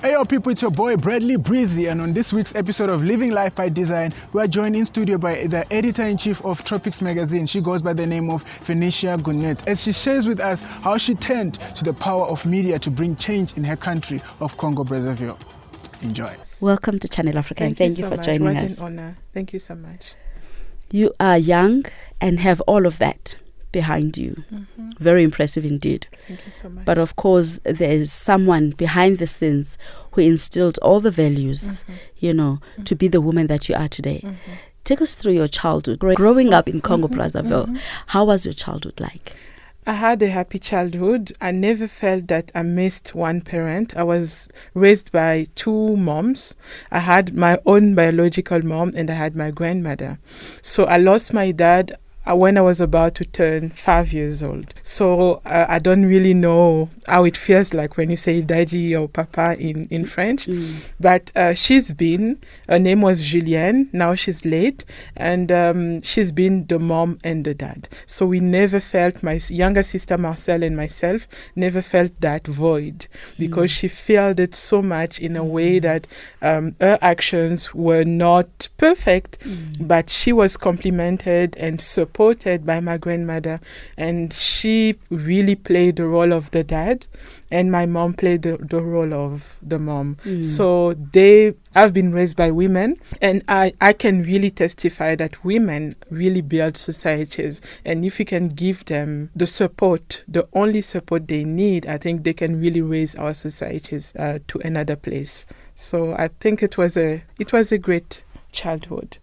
Hey yo people, it's your boy Bradley Breezy, and on this week's episode of Living Life by Design, we are joined in studio by the editor-in-chief of Tropics magazine. She goes by the name of Venicia Guinot, as she shares with us how she turned to the power of media to bring change in her country of Congo Brazivalle. Enjoy. Welcome to Channel Africa, and thank you for joining us. What an honor. Thank you so much. You are young and have all of that behind you. Mm-hmm. Very impressive indeed. Thank you so much. But of course, there's someone behind the scenes who instilled all the values, to be the woman that you are today. Mm-hmm. Take us through your childhood. Growing up in Congo Brazzaville, how was your childhood like? I had a happy childhood. I never felt that I missed one parent. I was raised by two moms. I had my own biological mom and I had my grandmother. So I lost my dad when I was about to turn 5 years old. So I don't really know how it feels like when you say daddy or papa in French. But her name was Julienne, now she's late, and she's been the mom and the dad. So we never felt, my younger sister Marcel and myself, never felt that void, because she felt it so much in a way that her actions were not perfect, but she was complimented and supported by my grandmother, and she really played the role of the dad, and my mom played the role of the mom. So I've been raised by women, and I can really testify that women really build societies, and if you can give them the support, the only support they need, I think they can really raise our societies to another place. So I think it was a great childhood.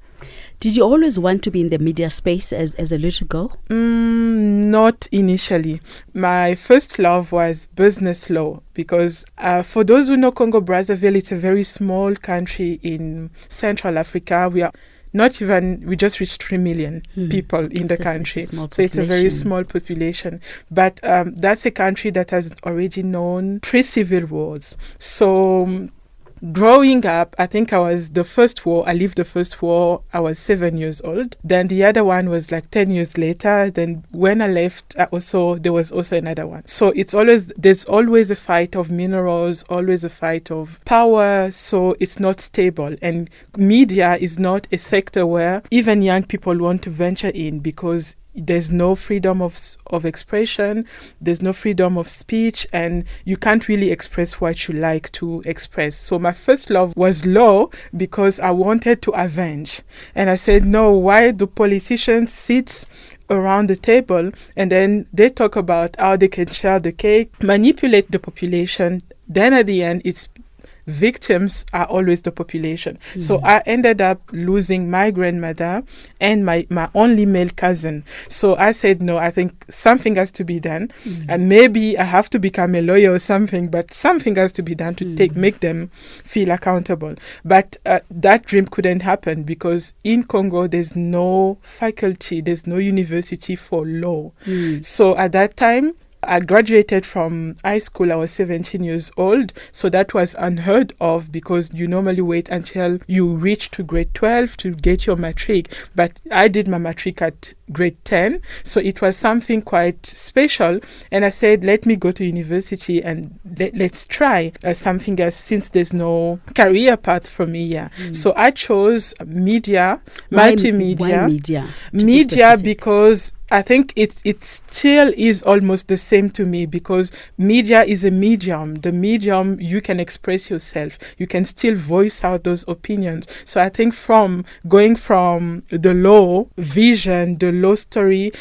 Did you always want to be in the media space as a little girl? Not initially. My first love was business law, because for those who know Congo Brazzaville, it's a very small country in Central Africa. We just reached 3 million people in the country. So it's a very small population. But that's a country that has already known 3 civil wars. So growing up, I think I lived the first war, I was 7 years old. Then the other one was like 10 years later. Then when I left, there was also another one. So there's always a fight of minerals, always a fight of power. So it's not stable. And media is not a sector where even young people want to venture in, because there's no freedom of expression, there's no freedom of speech, and you can't really express what you like to express. So my first love was law, because I wanted to avenge. And I said, no, why do politicians sit around the table and then they talk about how they can share the cake, manipulate the population, then at the end it's victims are always the population. So I ended up losing my grandmother and my only male cousin. So I said, no, I think something has to be done. And maybe I have to become a lawyer or something, but something has to be done to make them feel accountable. But that dream couldn't happen, because in Congo, there's no faculty, there's no university for law. So at that time, I graduated from high school. I was 17 years old. So that was unheard of, because you normally wait until you reach to grade 12 to get your matric. But I did my matric at grade 10. So it was something quite special. And I said, let me go to university and let's try something else, since there's no career path for me here. So I chose media, multimedia. Why media? Media, because I think it still is almost the same to me, because media is a medium. The medium, you can express yourself. You can still voice out those opinions. So I think going from the law vision, the law story,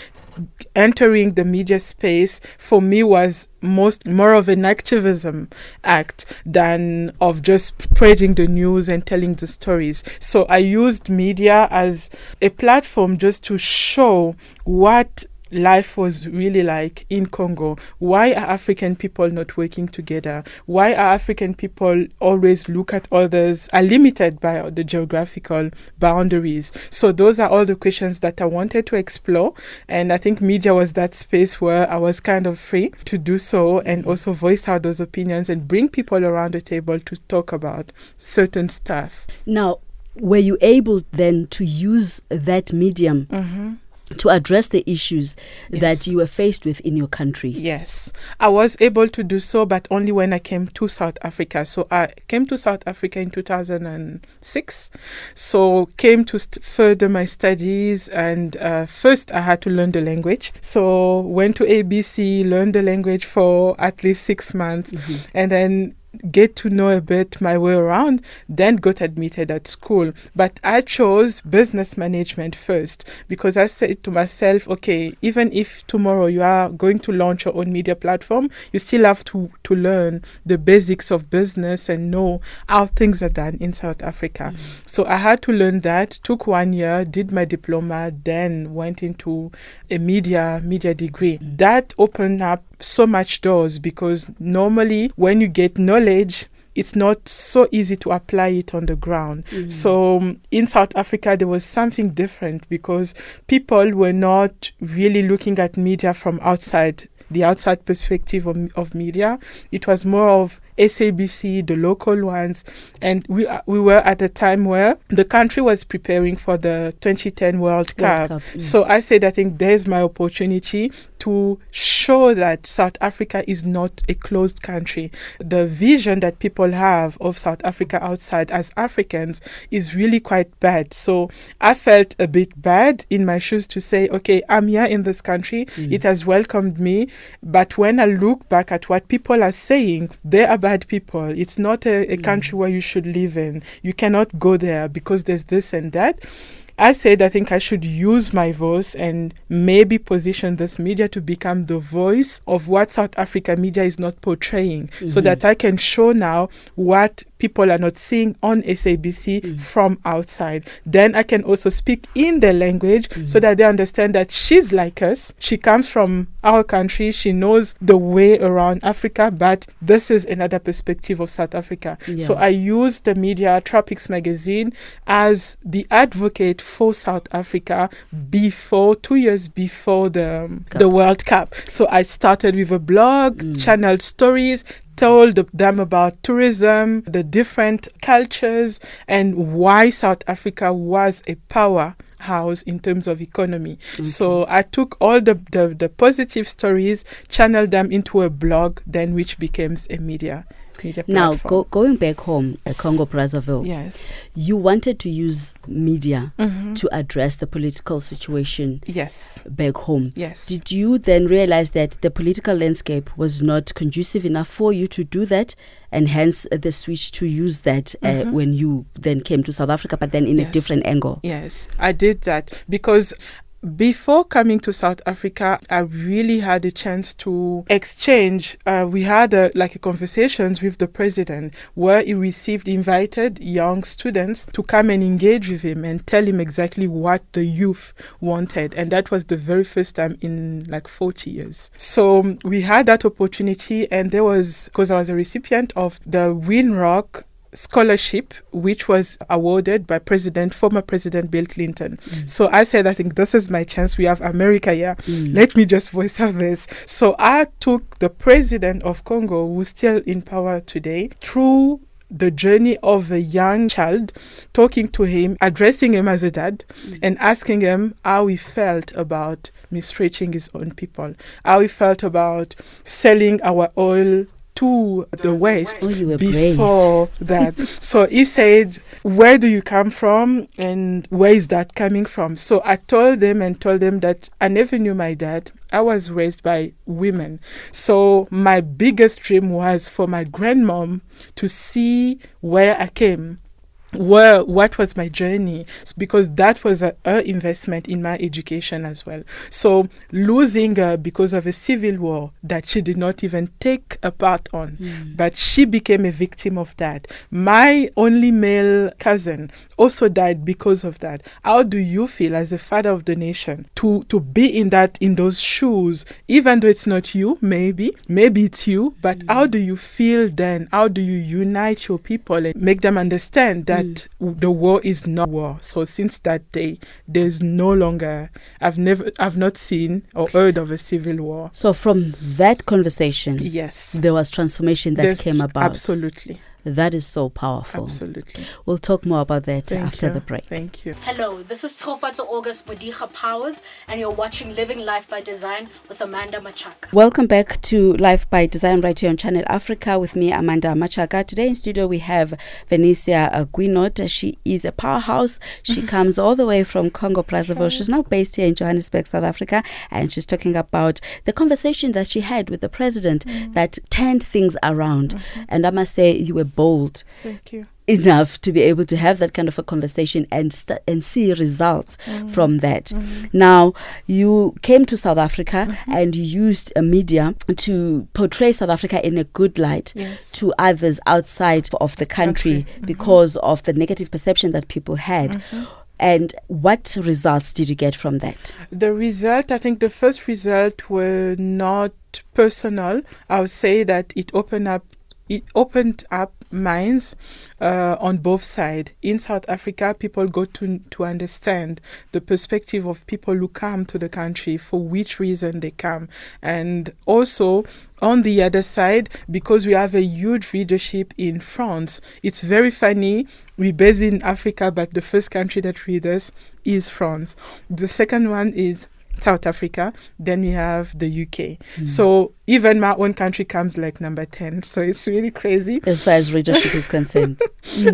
entering the media space, for me was more of an activism act than of just spreading the news and telling the stories. So I used media as a platform just to show what life was really like in Congo. Why are African people not working together? Why are African people always look at others, are limited by the geographical boundaries? So those are all the questions that I wanted to explore. And I think media was that space where I was kind of free to do so, and also voice out those opinions and bring people around the table to talk about certain stuff. Now, were you able then to use that medium to address the issues Yes. that you were faced with in your country. Yes, I was able to do so, but only when I came to South Africa. So I came to South Africa in 2006. So came to further my studies, and first I had to learn the language. So went to ABC, learned the language for at least 6 months, and then get to know a bit my way around, then got admitted at school. But I chose business management first because I said to myself, okay, even if tomorrow you are going to launch your own media platform, you still have to learn the basics of business and know how things are done in South Africa. So I had to learn that, took 1 year, did my diploma, then went into a media degree. That opened up so much doors because normally when you get knowledge, it's not so easy to apply it on the ground. So in South Africa, there was something different because people were not really looking at media from outside, the outside perspective of media. It was more of SABC, the local ones, and we were at a time where the country was preparing for the 2010 World Cup. So I said, I think there's my opportunity to show that South Africa is not a closed country. The vision that people have of South Africa outside as Africans is really quite bad. So I felt a bit bad in my shoes to say, okay, I'm here in this country. It has welcomed me. But when I look back at what people are saying, they are bad people. It's not a country where you should live in. You cannot go there because there's this and that. I said I think I should use my voice and maybe position this media to become the voice of what South Africa media is not portraying, so that I can show now what people are not seeing on SABC from outside. Then I can also speak in their language so that they understand that she's like us. She comes from our country. She knows the way around Africa, but this is another perspective of South Africa. So I used the media, Tropics magazine, as the advocate for South Africa before 2 years before the World Cup. So I started with a blog, channeled stories, told them about tourism, the different cultures, and why South Africa was a powerhouse in terms of economy. So I took all the positive stories, channeled them into a blog, then which becomes a media Now, platform. going back home, Yes. Congo Brazzaville, Yes. you wanted to use media to address the political situation Yes. back home. Yes. Did you then realize that the political landscape was not conducive enough for you to do that, and hence the switch to use that when you then came to South Africa, but then in a Yes. different angle? Yes, I did that because before coming to South Africa, I really had a chance to exchange. We had a conversations with the president where he invited young students to come and engage with him and tell him exactly what the youth wanted. And that was the very first time in 40 years. So we had that opportunity, and there was, because I was a recipient of the Winrock scholarship, which was awarded by former President Bill Clinton. So I said, I think this is my chance. We have America here. Let me just voice out this. So I took the president of Congo, who's still in power today, through the journey of a young child, talking to him, addressing him as a dad, and asking him how he felt about mistreating his own people, how he felt about selling our oil to the West before that. So he said, where do you come from and where is that coming from? So I told them that I never knew my dad. I was raised by women. So my biggest dream was for my grandmom to see where I came, what was my journey, because that was a investment in my education as well. So losing her because of a civil war that she did not even take a part on, but she became a victim of that. My only male cousin also died because of that. How do you feel as a father of the nation to be in those shoes, even though it's not you, maybe it's you, but how do you feel then? How do you unite your people and make them understand that the war is not war? So since that day, there's no longer, I've not seen or heard of a civil war. So from that conversation, yes, there was transformation that came about. Absolutely. That is so powerful. Absolutely. We'll talk more about that Thank after you. the break. Thank you. Hello, this is Tshofatso August Bodiga Powers, and you're watching Living Life by Design with Amanda Matshaka. Welcome back to Life by Design right here on Channel Africa with me, Amanda Matshaka. Today in studio we have Venicia Guinot. She is a powerhouse. She comes all the way from Congo Brazivalle. She's now based here in Johannesburg, South Africa, and she's talking about the conversation that she had with the president that turned things around. And I must say, you were bold. Thank you. Enough to be able to have that kind of a conversation and see results from that. Now, you came to South Africa and you used a media to portray South Africa in a good light to others outside of the country because of the negative perception that people had. And what results did you get from that? The result, I think the first result were not personal. I would say that it opened up minds on both sides. In South Africa, people got to understand the perspective of people who come to the country, for which reason they come. And also, on the other side, because we have a huge readership in France, it's very funny. We're based in Africa, but the first country that reads us is France. The second one is South Africa, then we have the UK. So even my own country comes like number 10. So it's really crazy as far as readership is concerned.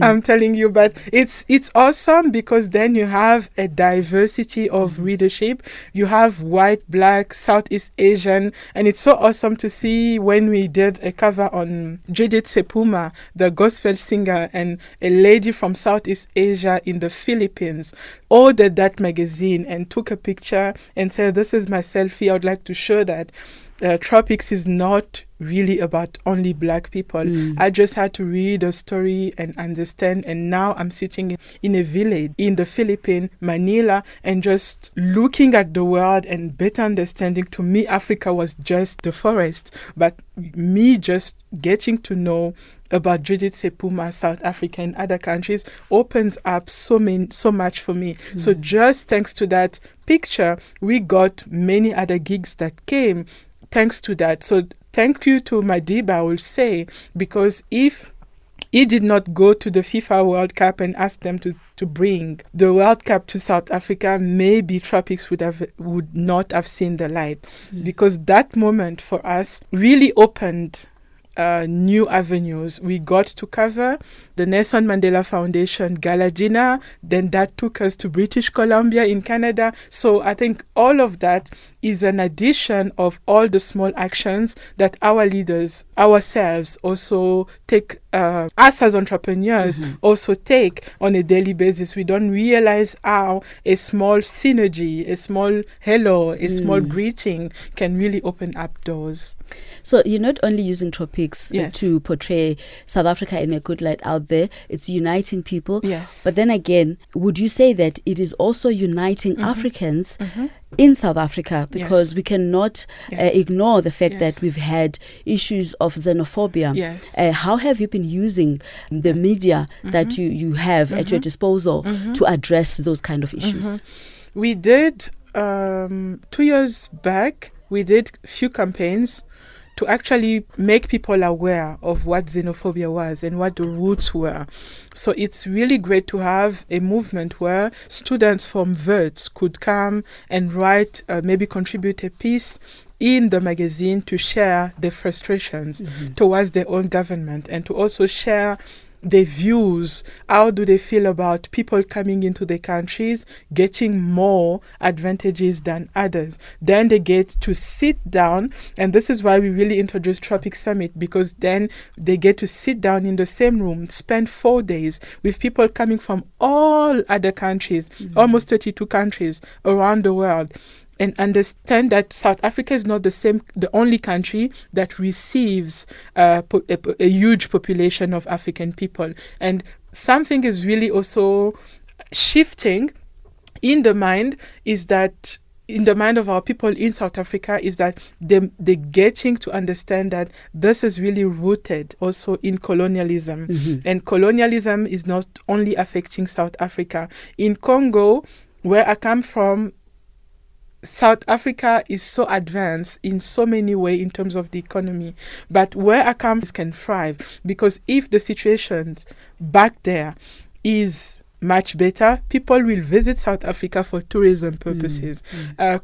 I'm telling you, but it's awesome because then you have a diversity of readership. You have white, black, Southeast Asian, and it's so awesome to see when we did a cover on Judith Sepuma, the gospel singer, and a lady from Southeast Asia in the Philippines ordered that magazine and took a picture and said, "This is my selfie. I would like to show that Tropics is not really about only black people." I just had to read a story and understand, and now I'm sitting in a village in the Philippines, Manila, and just looking at the world and better understanding. To me, Africa was just the forest, but me just getting to know about Judith Sepuma, South Africa, and other countries opens up so much for me. So just thanks to that picture, we got many other gigs that came thanks to that. So thank you to Madiba, I will say, because if he did not go to the FIFA World Cup and ask them to bring the World Cup to South Africa, maybe Tropics would not have seen the light. Because that moment for us really opened new avenues. We got to cover the Nelson Mandela Foundation Gala dinner, then that took us to British Columbia in Canada. So I think all of that is an addition of all the small actions that our leaders, ourselves, also take, us as entrepreneurs, also take on a daily basis. We don't realize how a small synergy, a small hello, a small greeting can really open up doors. So you're not only using Tropics to portray South Africa in a good light out there, it's uniting people. Yes. But then again, would you say that it is also uniting Africans in South Africa? Because we cannot ignore the fact that we've had issues of xenophobia. Yes. How have you been using the media that you have at your disposal to address those kind of issues? We did, 2 years back, we did a few campaigns to actually make people aware of what xenophobia was and what the roots were. So it's really great to have a movement where students from Wits could come and write, maybe contribute a piece in the magazine to share their frustrations towards their own government, and to also share their views. How do they feel about people coming into their countries getting more advantages than others? Then they get to sit down, and this is why we really introduced Tropic Summit, because then they get to sit down in the same room, spend 4 days with people coming from all other countries, almost 32 countries around the world, and understand that South Africa is not the only country that receives a huge population of African people. And something is really also shifting in the mind, is that in the mind of our people in South Africa, is that they're getting to understand that this is really rooted also in colonialism. And colonialism is not only affecting South Africa. In Congo, where I come from, South Africa is so advanced in so many ways in terms of the economy, but where I come can thrive, because if the situation back there is much better, people will visit South Africa for tourism purposes.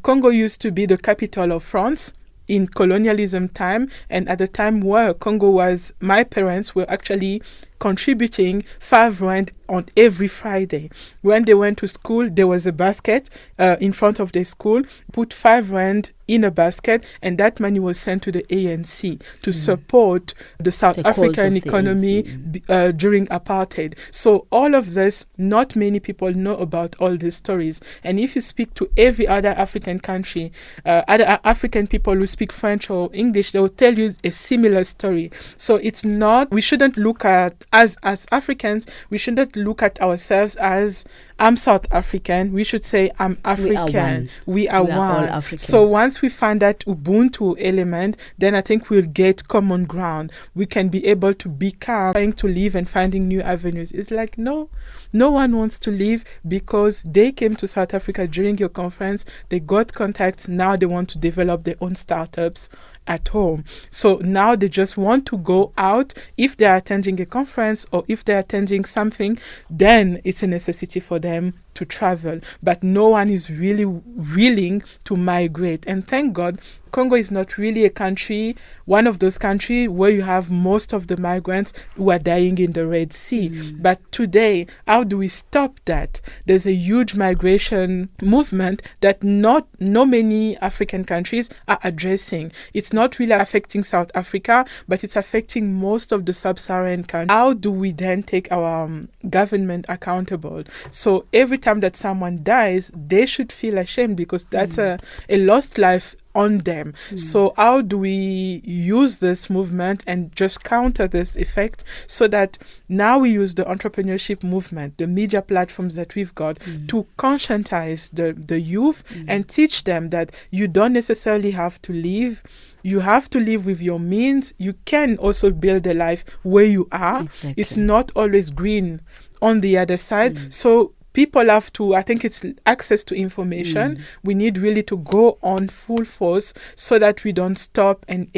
Congo used to be the capital of France in colonialism time, and at the time where Congo was, my parents were actually contributing 5 rand on every Friday. When they went to school, there was a basket in front of the school, put 5 rand in a basket, and that money was sent to the ANC to support the South African economy during apartheid. So all of this, not many people know about all these stories. And if you speak to every other African country, other African people who speak French or English, they will tell you a similar story. So it's not, we shouldn't look at, as Africans, we shouldn't look at ourselves as, I'm South African. We should say, I'm African. We are one. All African. So once we find that Ubuntu element, then I think we'll get common ground. We can be able to become, trying to live and finding new avenues. It's like, no one wants to leave because they came to South Africa during your conference. They got contacts. Now they want to develop their own startups at home. So now they just want to go out. If they're attending a conference or if they're attending something, then it's a necessity for them to travel. But no one is really willing to migrate. And thank God, Congo is not really a country, one of those countries where you have most of the migrants who are dying in the Red Sea. But today, how do we stop that? There's a huge migration movement that not many African countries are addressing. It's not really affecting South Africa, but it's affecting most of the sub-Saharan countries. How do we then take our government accountable? So every time that someone dies, they should feel ashamed because that's a lost life on them. So how do we use this movement and just counter this effect so that now we use the entrepreneurship movement, the media platforms that we've got to conscientize the youth and teach them that you don't necessarily have to leave. You have to live with your means. You can also build a life where you are. Exactly. It's not always green on the other side. So people have to, I think it's access to information. We need really to go on full force so that we don't stop and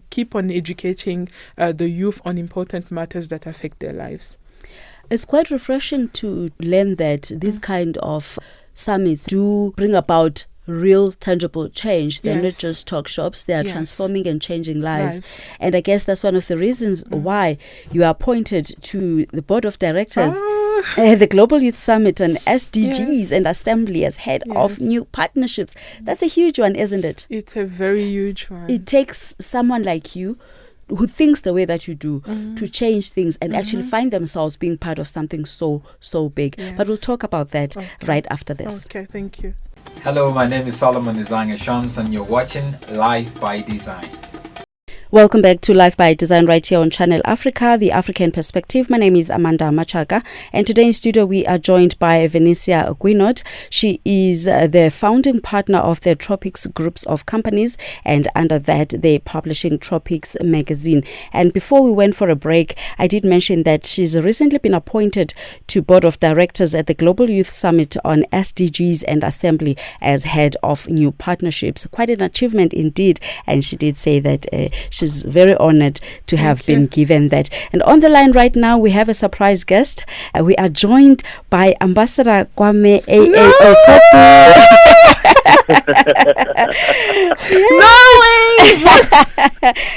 keep on educating the youth on important matters that affect their lives. It's quite refreshing to learn that these kind of summits do bring about real tangible change. They're not just talk shops, they are transforming and changing lives. And I guess that's one of the reasons why you are appointed to the board of directors the Global Youth Summit and SDGs and Assembly as head of new partnerships. That's a huge one, isn't it? It's a very huge one. It takes someone like you who thinks the way that you do to change things and actually find themselves being part of something so big. But we'll talk about that right after this. Okay, thank you. Hello, my name is Solomon Izanga Shams and you're watching Life by Design. Welcome back to Life by Design right here on Channel Africa, the African Perspective. My name is Amanda Matshaka, and today in studio we are joined by Venicia Guinot. She is the founding partner of the Tropics groups of companies, and under that they're publishing Tropics magazine. And before we went for a break, I did mention that she's recently been appointed to board of directors at the Global Youth Summit on SDGs and Assembly as head of new partnerships. Quite an achievement indeed, and she did say that she's very honored to have been given that. And on the line right now, we have a surprise guest. We are joined by Ambassador Kwame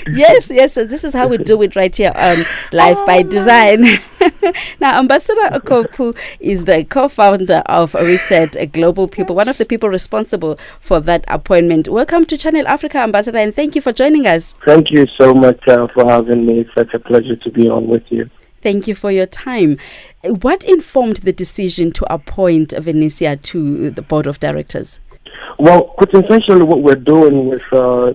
Yes, so this is how we do it right here on Life by Design. Now, Ambassador Okopu is the co-founder of Reset Global People, one of the people responsible for that appointment. Welcome to Channel Africa, Ambassador, and thank you for joining us. Thank you so much for having me. It's such a pleasure to be on with you. Thank you for your time. What informed the decision to appoint Venicia to the board of directors? Well, essentially what we're doing with, so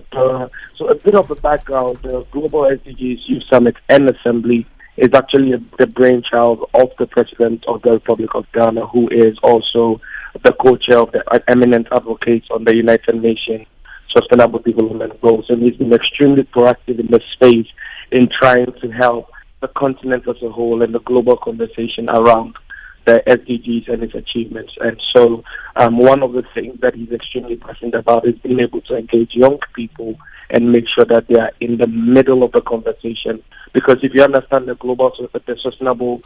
a bit of a background, the Global SDGs Youth Summit and Assembly is actually the brainchild of the President of the Republic of Ghana, who is also the co-chair of the eminent advocates on the United Nations Sustainable Development Goals. And he's been extremely proactive in this space in trying to help the continent as a whole and the global conversation around the SDGs and its achievements. And so one of the things that he's extremely passionate about is being able to engage young people and make sure that they are in the middle of the conversation. Because if you understand the sustainable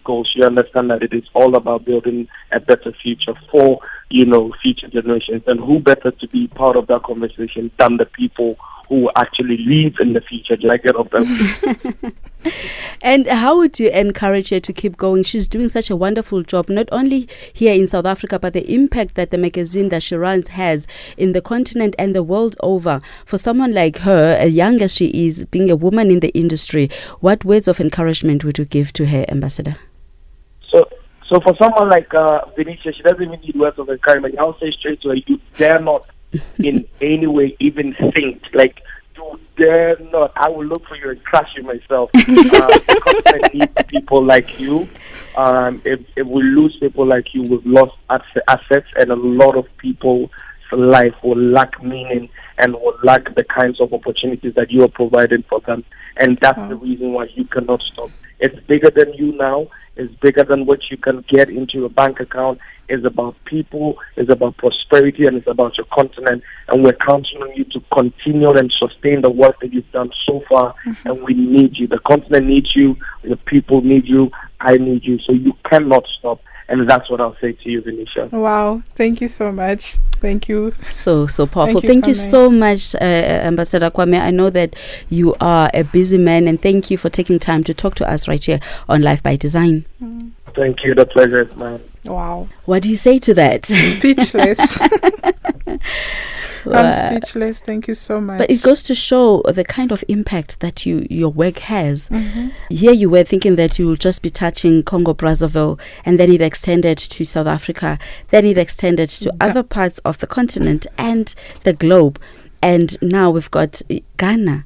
goals, you understand that it is all about building a better future for, future generations. And who better to be part of that conversation than the people who actually live in the future, like get of them. And how would you encourage her to keep going? She's doing such a wonderful job, not only here in South Africa, but the impact that the magazine that she runs has in the continent and the world over. For someone like her, as young as she is, being a woman in the industry, what words of encouragement would you give to her, Ambassador? So for someone like Venicia, she doesn't even need words of encouragement. I'll say straight to her, you dare not in any way even think, like, you dare not. I will look for you and crush you myself. The continent needs people like you. If we lose people like you, we've lost assets, and a lot of people's life will lack meaning and will lack the kinds of opportunities that you are providing for them. And that's the reason why you cannot stop. It's bigger than you now. It's bigger than what you can get into your bank account. It's about people, it's about prosperity, and it's about your continent. And we're counting on you to continue and sustain the work that you've done so far. And we need you. The continent needs you. The people need you. I need you. So you cannot stop. And that's what I'll say to you, Venicia. Wow. Thank you so much. Thank you. So powerful. Thank you so much, Ambassador Kwame. I know that you are a busy man, and thank you for taking time to talk to us right here on Life by Design. Thank you. The pleasure is mine. Wow. What do you say to that? Speechless. I'm speechless. Thank you so much. But it goes to show the kind of impact that your work has. Here you were thinking that you will just be touching Congo Brazivalle, and then it extended to South Africa, then it extended to other parts of the continent and the globe. And now we've got Ghana.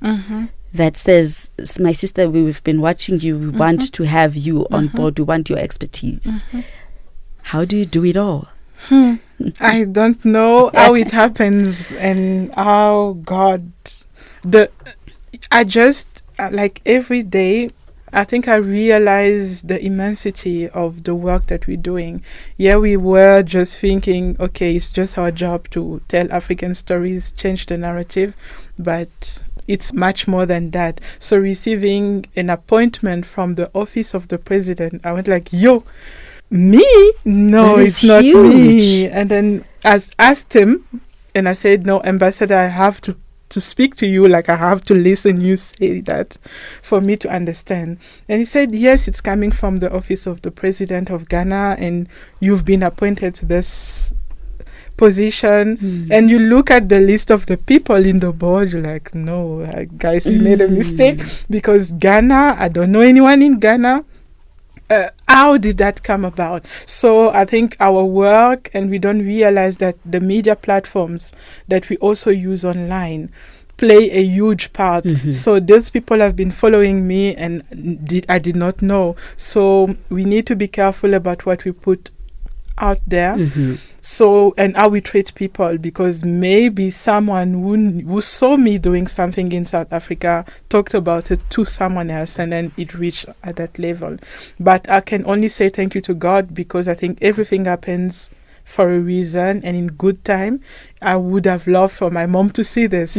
That says, my sister, we've been watching you. We want to have you on board. We want your expertise. How do you do it all? I don't know how it happens, and how God, I just, like every day, I think I realize the immensity of the work that we're doing. Yeah, we were just thinking, okay, it's just our job to tell African stories, change the narrative, but it's much more than that. So receiving an appointment from the office of the president, I went like, yo, me? No, it's not me. And then I asked him, and I said, no, Ambassador, I have to speak to you, like I have to listen you say that for me to understand. And he said, yes, it's coming from the office of the president of Ghana, and you've been appointed to this position. And you look at the list of the people in the board, you're like, no, guys, you made a mistake, because Ghana, I don't know anyone in Ghana. How did that come about? So I think our work, and we don't realize that the media platforms that we also use online play a huge part. So these people have been following me, and I did not know. So we need to be careful about what we put out there. So, and how we treat people, because maybe someone who saw me doing something in South Africa talked about it to someone else, and then it reached at that level. But I can only say thank you to God, because I think everything happens for a reason and in good time. I would have loved for my mom to see this.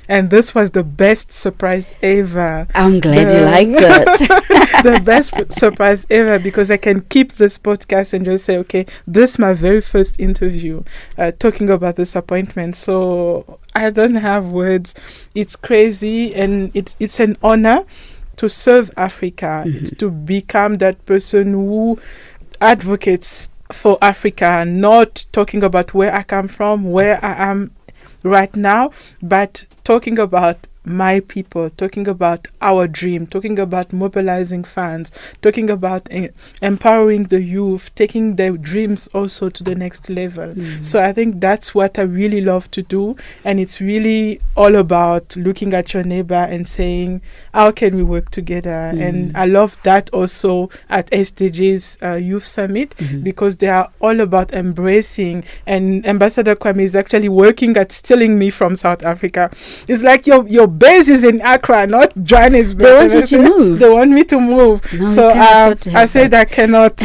And this was the best surprise ever. I'm glad you liked it. The best surprise ever, because I can keep this podcast and just say, okay, this is my very first interview talking about this appointment. So I don't have words. It's crazy, and it's an honor to serve Africa. It's to become that person who advocates for Africa, not talking about where I come from, where I am right now, but talking about my people, talking about our dream, talking about mobilizing funds, talking about empowering the youth, taking their dreams also to the next level. So I think that's what I really love to do, and it's really all about looking at your neighbor and saying, how can we work together? And I love that also at SDG's Youth Summit, because they are all about embracing, and Ambassador Kwame is actually working at stealing me from South Africa. It's like your base is in Accra, not Johannesburg. They want you to move. They want me to move. No, So you can't afford to I have said that. I cannot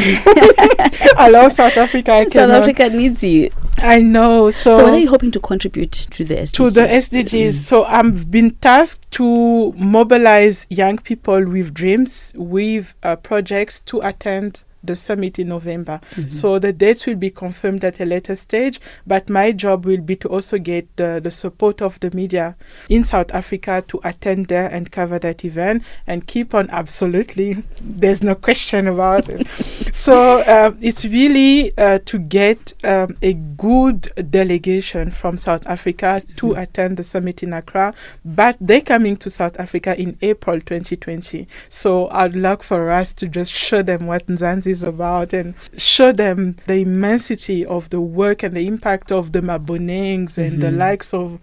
allow South Africa. I South cannot. Africa needs you. I know. So what are you hoping to contribute to the SDGs? To the SDGs. So I've been tasked to mobilize young people with dreams, with projects to attend the summit in November. So the dates will be confirmed at a later stage, but my job will be to also get the support of the media in South Africa to attend there and cover that event and keep on. Absolutely, there's no question about it. So it's really to get a good delegation from South Africa to attend the summit in Accra, but they're coming to South Africa in April 2020. So I'd like for us to just show them what Nzanzi is about and show them the immensity of the work and the impact of the Mabonengs and the likes of,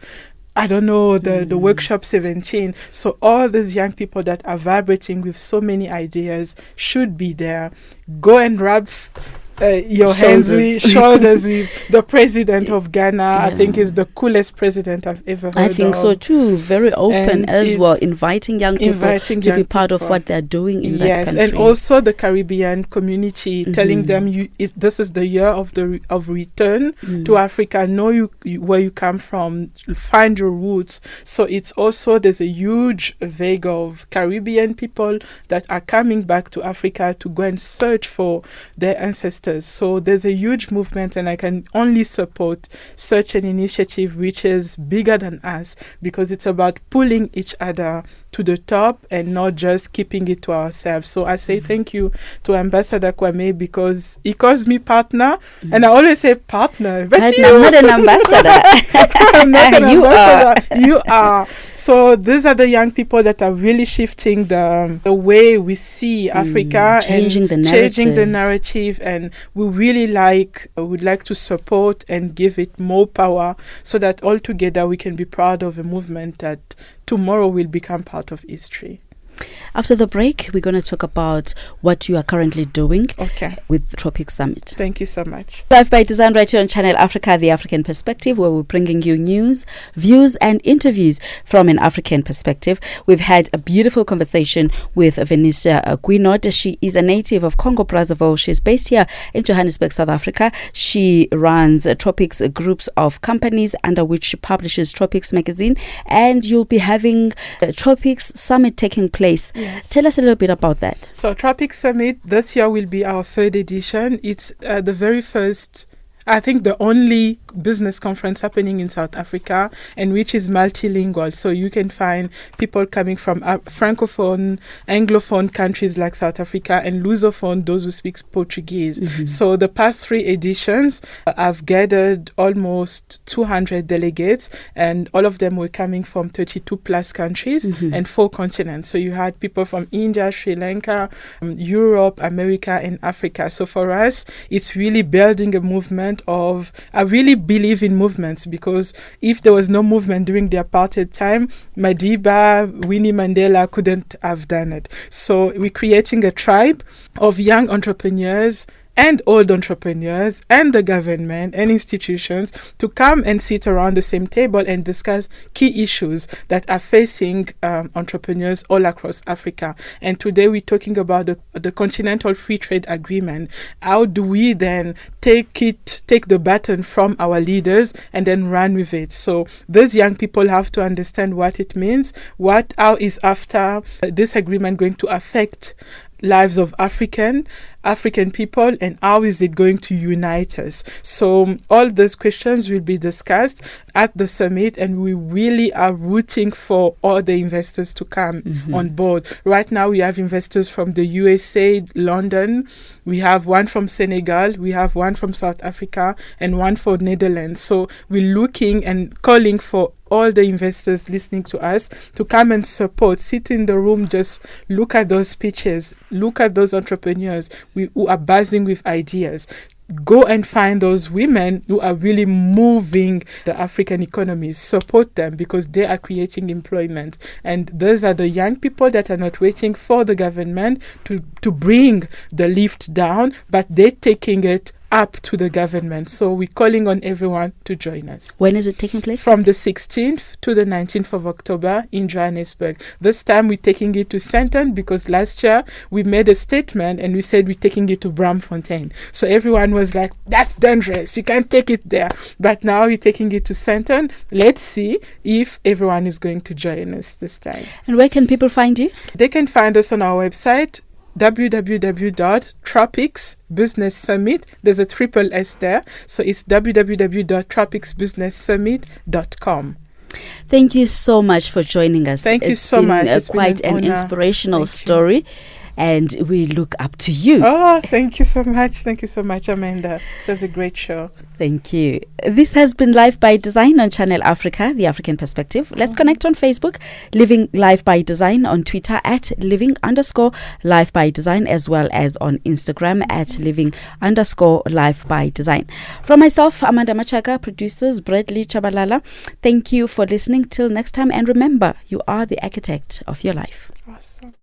I don't know, the Workshop 17. So all these young people that are vibrating with so many ideas should be there. Go and rub your shoulders with the president of Ghana. I think is the coolest president I've ever heard I think of. so too. Very open And as well, inviting young people to young be part of people. what they're doing in that Yes, country. and also the Caribbean community, telling them this is the year of return to Africa. Know where you come from, find your roots. So it's also, there's a huge vague of Caribbean people that are coming back to Africa to go and search for their ancestors. So there's a huge movement, and I can only support such an initiative which is bigger than us, because it's about pulling each other to the top and not just keeping it to ourselves. So I say thank you to Ambassador Kwame, because he calls me partner, and I always say partner, but I'm not an ambassador. I'm not an You ambassador. You are. So these are the young people that are really shifting the way we see Africa, changing and the changing the narrative. narrative, and we really would like to support and give it more power, so that all together we can be proud of a movement that tomorrow will become part of history. After the break, we're going to talk about what you are currently doing with the Tropics Summit. Thank you so much. Live by Design right here on Channel Africa, The African Perspective, where we're bringing you news, views and interviews from an African perspective. We've had a beautiful conversation with Venicia Guinot. She is a native of Congo Brazivalle. She's based here in Johannesburg, South Africa. She runs Tropics groups of companies under which she publishes Tropics magazine, and you'll be having a Tropics Summit taking place. Yes. Tell us a little bit about that. So Tropics Summit this year will be our third edition. It's the very first, I think the only business conference happening in South Africa, and which is multilingual. So you can find people coming from francophone, anglophone countries like South Africa, and lusophone, those who speak Portuguese. So the past three editions, I've gathered almost 200 delegates, and all of them were coming from 32 plus countries and 4 continents. So you had people from India, Sri Lanka, Europe, America, and Africa. So for us, it's really building a movement of, I really believe in movements, because if there was no movement during the apartheid time, Madiba, Winnie Mandela couldn't have done it. So we're creating a tribe of young entrepreneurs and old entrepreneurs and the government and institutions to come and sit around the same table and discuss key issues that are facing entrepreneurs all across Africa. And today we're talking about the Continental Free Trade Agreement. How do we then take the baton from our leaders and then run with it? So these young people have to understand what it means, how is after this agreement going to affect lives of African people, and how is it going to unite us? So all those questions will be discussed at the summit, and we really are rooting for all the investors to come on board. Right now we have investors from the USA, London, we have one from Senegal, we have one from South Africa, and one for Netherlands. So we're looking and calling for all the investors listening to us to come and support, sit in the room, just look at those pitches, look at those entrepreneurs who are buzzing with ideas. Go and find those women who are really moving the African economies, support them, because they are creating employment. And those are the young people that are not waiting for the government to bring the lift down, but they're taking it up to the government. So we're calling on everyone to join us. When is it taking place? From the 16th to the 19th of October in Johannesburg. This time we're taking it to Sandton because last year we made a statement and we said we're taking it to Braamfontein. So everyone was like, that's dangerous, you can't take it there. But now we're taking it to Sandton. Let's see if everyone is going to join us this time. And where can people find you? They can find us on our website, www.tropicsbusinesssummit. There's a triple S there. So it's www.tropicsbusinesssummit.com. Thank you so much for joining us. Thank you so much. It's been quite an inspirational story. And we look up to you. Oh, thank you so much. Thank you so much, Amanda. It was a great show. Thank you. This has been Life by Design on Channel Africa, the African Perspective. Let's connect on Facebook, Living Life by Design, on Twitter at living_life by design, as well as on Instagram at living_life by design. From myself, Amanda Matshaka, producers Bradley Chabalala, thank you for listening. Till next time, and remember, you are the architect of your life. Awesome.